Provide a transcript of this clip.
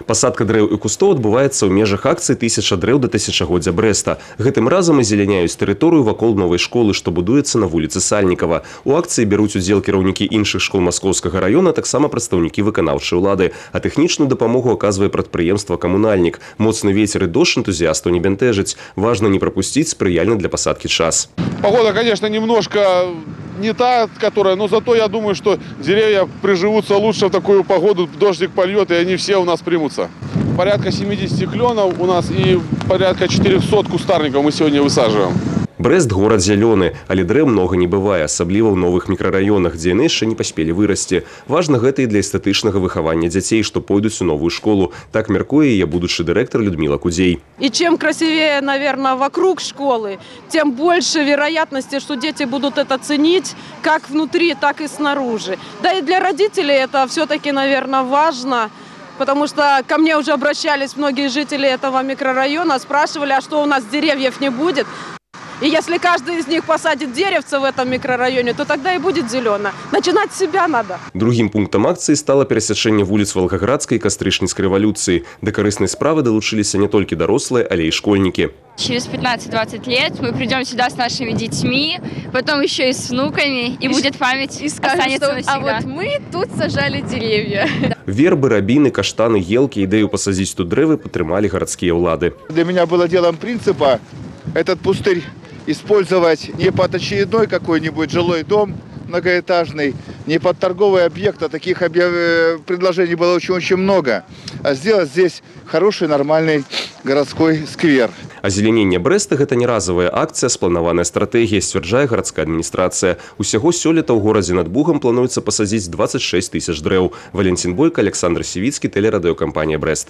Пасадка дрэў і кустоў адбываецца ў межах акцыі «1000 дрэў да тысячагоддзя Брэста». Гэтым разам азеляняюць тэрыторыю вакол новай школы, што будуецца на вуліцы Сальнікава. У акцыі бяруць удзел кіраўнікі іншых школ Маскоўскага раёна, таксама прадстаўнікі выканаўчай улады. А тэхнічную дапамогу аказвае прадпрыемства «Камунальнік». Моцны вецер і дождж энтузіястаў не бянтэжыць. Важна не пропусціць спрыяльны для пасадкі час. Погода, конечно, немножко не та, которая, но зато я думаю, что деревья приживутся лучше в такую погоду, дождик польет, и они все у нас примутся. Порядка 70 кленов у нас и порядка 400 кустарников мы сегодня высаживаем. Брэст – город зялёны, але дрэў многа не бывае, асабліва ў новых мікрараёнах, дзе яны яшчэ не паспелі вырасці. Важна гэта і для эстэтычнага выхавання дзяцей, што пойдуць у новую школу. Так мяркуе яе будучы дырэктар Людмила Кудзей. И чем красивее, наверное, вокруг школы, тем больше вероятности, что дети будут это ценить как внутри, так и снаружи. Да и для родителей это все-таки, наверное, важно. Потому что ко мне уже обращались многие жители этого микрорайона, спрашивали, а что у нас деревьев не будет. И если каждый из них посадит деревце в этом микрорайоне, то тогда и будет зелено. Начинать с себя надо. Другим пунктом акции стало пересечение вулиц Волгоградской и Кастрычніцкай революции. До корыстной справы долучились не только дорослые, але и школьники. Через 15-20 лет мы придем сюда с нашими детьми, потом еще и с внуками, и будет память, и останется навсегда. А вот мы тут сажали деревья. Вербы, рабины, каштаны, елки, идею посадить тут древы подтримали городские влады. Для меня было делом принципа этот пустырь использовать не под очередной какой-нибудь жилой дом многоэтажный, не под торговый объект, а таких предложений было очень много, а сделать здесь хороший, нормальный городской сквер. Озеленение Брэста – это не разовая акция, спланованная стратегия, сцвярджае городская администрация. Усяго сёлета ў горадзе над Бугам плануецца посадить 26 000 дрэў. Валентин Бойко, Александр Севицкий, телерадиокомпания «Брэст».